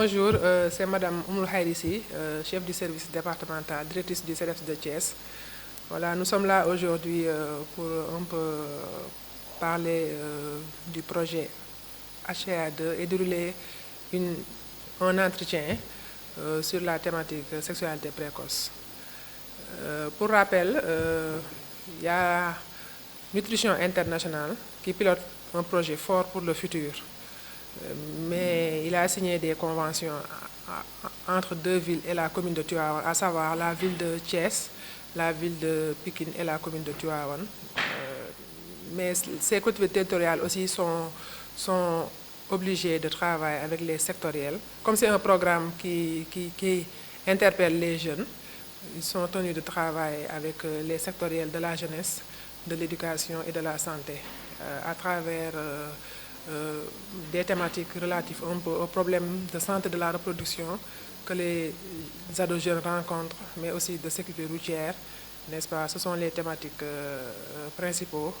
Bonjour, c'est Madame Oumoul Khairissi, chef du service départemental, directrice du CEDEPS de Thiès. Voilà, nous sommes là aujourd'hui pour un peu parler du projet HCA2 et dérouler un entretien sur la thématique sexualité précoce. Pour rappel, il y a Nutrition International qui pilote un projet fort pour le futur. Mais il a signé des conventions entre deux villes et la commune de Tivaouane, à savoir la ville de Thiès, la ville de Pikine et la commune de Tivaouane. Mais ces collectivités territoriales aussi sont obligées de travailler avec les sectoriels. Comme c'est un programme qui interpelle les jeunes, ils sont tenus de travailler avec les sectoriels de la jeunesse, de l'éducation et de la santé à travers des thématiques relatives un peu aux problèmes de santé de la reproduction que les ados jeunes rencontrent, mais aussi de sécurité routière, n'est-ce pas? Ce sont les thématiques principaux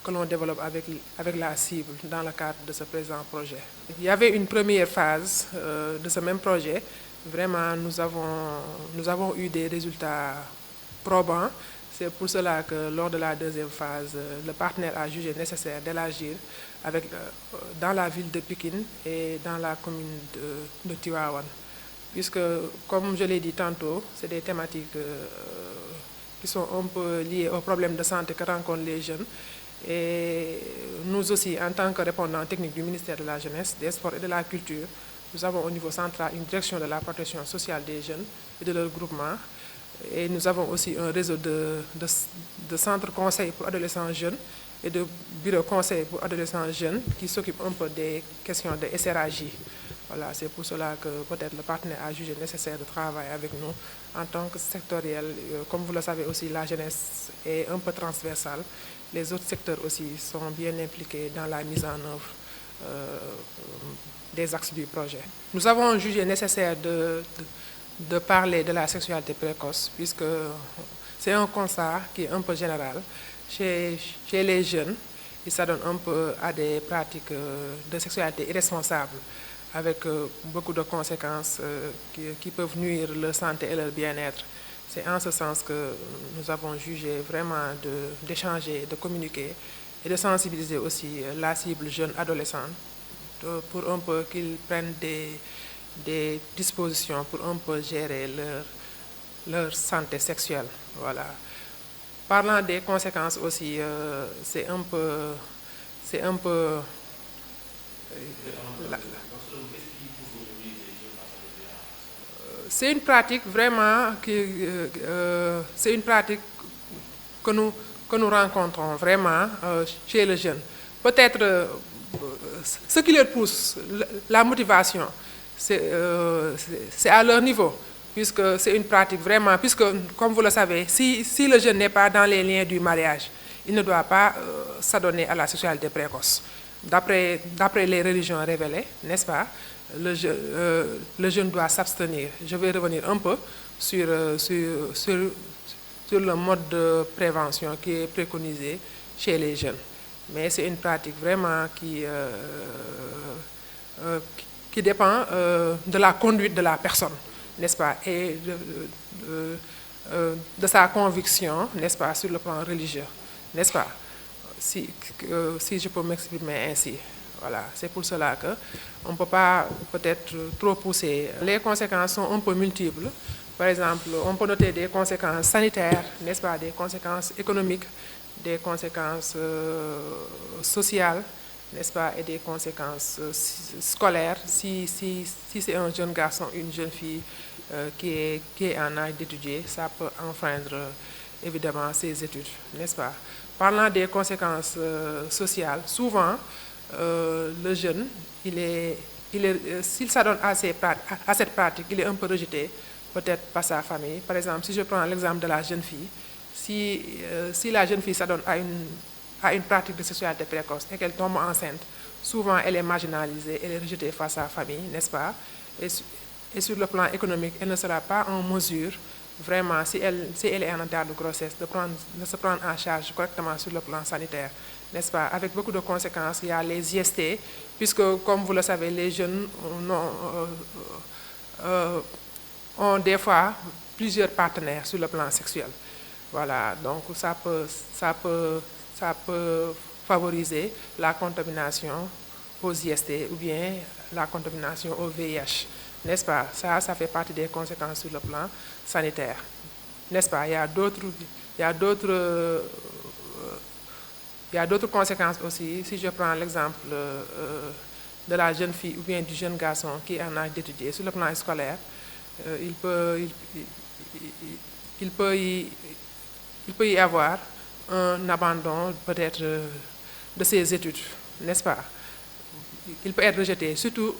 que l'on développe avec la cible dans le cadre de ce présent projet. Il y avait une première phase de ce même projet. Vraiment, nous avons eu des résultats probants. C'est pour cela que lors de la deuxième phase, le partenaire a jugé nécessaire d'élargir dans la ville de Pikine et dans la commune de Tivaouane. Puisque, comme je l'ai dit tantôt, c'est des thématiques qui sont un peu liées aux problèmes de santé que rencontrent les jeunes. Et nous aussi, en tant que répondant technique du ministère de la Jeunesse, des Sports et de la Culture, nous avons au niveau central une direction de la protection sociale des jeunes et de leur groupement. Et nous avons aussi un réseau de centres conseils pour adolescents jeunes et de bureaux conseils pour adolescents jeunes qui s'occupent un peu des questions de SRAJ. Voilà, c'est pour cela que peut-être le partenaire a jugé nécessaire de travailler avec nous en tant que sectoriel. Comme vous le savez aussi, la jeunesse est un peu transversale. Les autres secteurs aussi sont bien impliqués dans la mise en œuvre des axes du projet. Nous avons jugé nécessaire de parler de la sexualité précoce, puisque c'est un constat qui est un peu général. Chez les jeunes, ils s'adonnent un peu à des pratiques de sexualité irresponsables, avec beaucoup de conséquences qui peuvent nuire leur santé et leur bien-être. C'est en ce sens que nous avons jugé vraiment d'échanger, de communiquer et de sensibiliser aussi la cible jeune adolescente pour un peu qu'ils prennent des dispositions pour un peu gérer leur santé sexuelle. Voilà. Parlant des conséquences aussi, c'est un peu c'est une pratique vraiment c'est une pratique que nous rencontrons vraiment chez les jeunes. Peut-être ce qui leur pousse, la motivation, c'est à leur niveau, puisque c'est une pratique vraiment, puisque comme vous le savez, si le jeune n'est pas dans les liens du mariage, il ne doit pas s'adonner à la sexualité précoce. D'après les religions révélées, n'est-ce pas, le jeune doit s'abstenir. Je vais revenir un peu sur le mode de prévention qui est préconisé chez les jeunes. Mais c'est une pratique vraiment qui dépend de la conduite de la personne, n'est-ce pas, et de sa conviction, n'est-ce pas, sur le plan religieux, n'est-ce pas, si je peux m'exprimer ainsi. Voilà, c'est pour cela qu'on ne peut pas peut-être trop pousser. Les conséquences sont un peu multiples. Par exemple, on peut noter des conséquences sanitaires, n'est-ce pas, des conséquences économiques, des conséquences sociales, n'est-ce pas, et des conséquences scolaires. Si c'est un jeune garçon, une jeune fille qui est en âge d'étudier, ça peut enfreindre évidemment ses études, n'est-ce pas. Parlant des conséquences sociales, souvent, le jeune, s'il s'adonne à cette pratique, il est un peu rejeté, peut-être par sa famille. Par exemple, si je prends l'exemple de la jeune fille, si la jeune fille s'adonne à une pratique de sexualité précoce et qu'elle tombe enceinte, souvent elle est marginalisée, elle est rejetée par sa famille, n'est-ce pas? Et sur le plan économique, elle ne sera pas en mesure vraiment, si elle est en état de grossesse, de se prendre en charge correctement sur le plan sanitaire, n'est-ce pas? Avec beaucoup de conséquences, il y a les IST, puisque, comme vous le savez, les jeunes ont des fois plusieurs partenaires sur le plan sexuel. Voilà, donc ça peut favoriser la contamination aux IST ou bien la contamination au VIH, n'est-ce pas? Ça fait partie des conséquences sur le plan sanitaire, n'est-ce pas? Il y a d'autres conséquences aussi. Si je prends l'exemple de la jeune fille ou bien du jeune garçon qui est en âge d'étudier, sur le plan scolaire, il peut y avoir un abandon peut-être de ses études, n'est-ce pas? Il peut être rejeté, surtout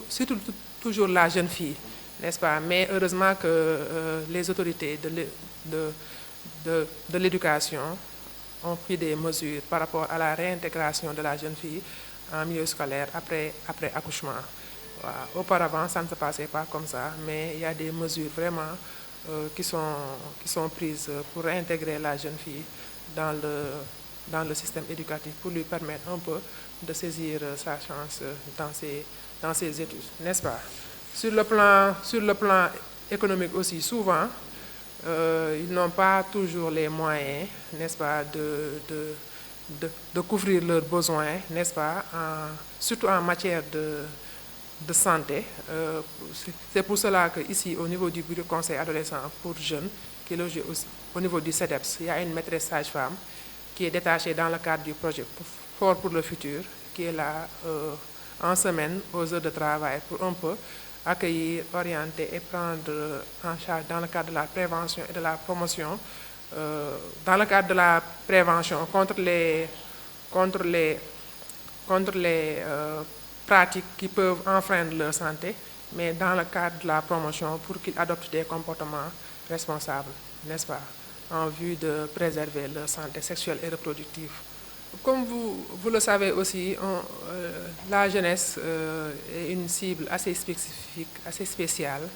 toujours la jeune fille, n'est-ce pas? Mais heureusement que les autorités de l'éducation ont pris des mesures par rapport à la réintégration de la jeune fille en milieu scolaire après accouchement. Voilà. Auparavant, ça ne se passait pas comme ça, mais il y a des mesures vraiment qui sont prises pour réintégrer la jeune fille dans le système éducatif pour lui permettre un peu de saisir sa chance dans ses études, n'est-ce pas? Sur le plan économique aussi, souvent, ils n'ont pas toujours les moyens, n'est-ce pas, de couvrir leurs besoins, n'est-ce pas, surtout en matière de santé. C'est pour cela qu'ici, au niveau du bureau conseil adolescent pour jeunes, qui est logé au niveau du CEDEPS, il y a une maîtresse sage-femme qui est détachée dans le cadre du projet Fort pour le futur, qui est là en semaine aux heures de travail pour un peu accueillir, orienter et prendre en charge dans le cadre de la prévention et de la promotion, dans le cadre de la prévention contre les pratiques qui peuvent enfreindre leur santé, mais dans le cadre de la promotion pour qu'ils adoptent des comportements responsables, n'est-ce pas, en vue de préserver leur santé sexuelle et reproductive. Comme vous le savez aussi, la jeunesse est une cible assez spécifique, assez spéciale.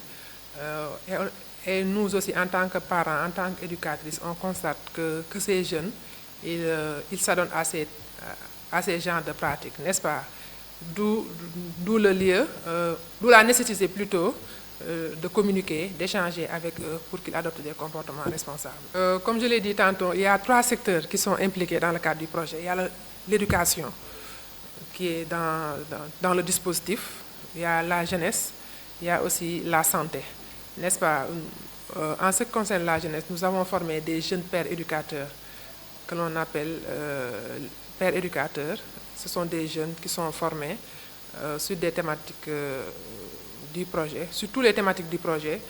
Et nous aussi, en tant que parents, en tant qu'éducatrices, on constate que ces jeunes, ils s'adonnent à ces genres de pratiques, n'est-ce pas? D'où la nécessité plutôt de communiquer, d'échanger avec eux pour qu'ils adoptent des comportements responsables. Comme je l'ai dit tantôt, il y a 3 secteurs qui sont impliqués dans le cadre du projet. Il y a l'éducation qui est dans le dispositif, il y a la jeunesse, il y a aussi la santé, n'est-ce pas? En ce qui concerne la jeunesse, nous avons formé des jeunes pères éducateurs que l'on appelle pères éducateurs. Ce sont des jeunes qui sont formés sur des thématiques du projet, sur toutes les thématiques du projet,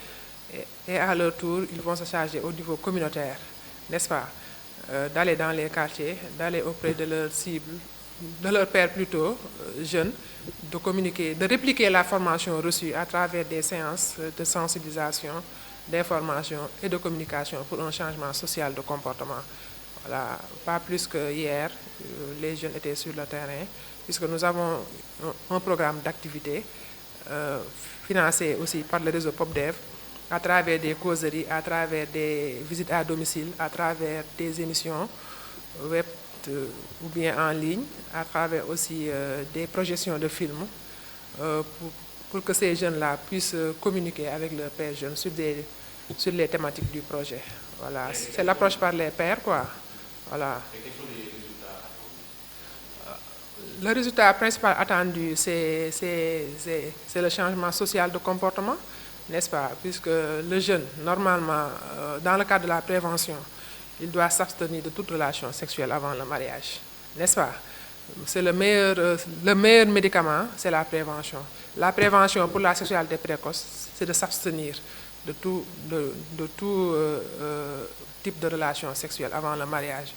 et à leur tour, ils vont se charger au niveau communautaire, n'est-ce pas, d'aller dans les quartiers, d'aller auprès de leurs cibles, de leurs pairs plutôt jeunes, de communiquer, de répliquer la formation reçue à travers des séances de sensibilisation, d'information et de communication pour un changement social de comportement. Voilà, pas plus que hier, les jeunes étaient sur le terrain, puisque nous avons un programme d'activité financé aussi par le réseau PopDev, à travers des causeries, à travers des visites à domicile, à travers des émissions web ou bien en ligne, à travers aussi des projections de films pour que ces jeunes-là puissent communiquer avec leurs pairs jeunes sur les thématiques du projet. Voilà, c'est l'approche par les pairs, quoi. Voilà. Le résultat principal attendu, c'est le changement social de comportement, n'est-ce pas? Puisque le jeune, normalement, dans le cadre de la prévention, il doit s'abstenir de toute relation sexuelle avant le mariage, n'est-ce pas? C'est le meilleur médicament, c'est la prévention. La prévention pour la sexualité précoce, c'est de s'abstenir de tout type de relation sexuelle avant le mariage.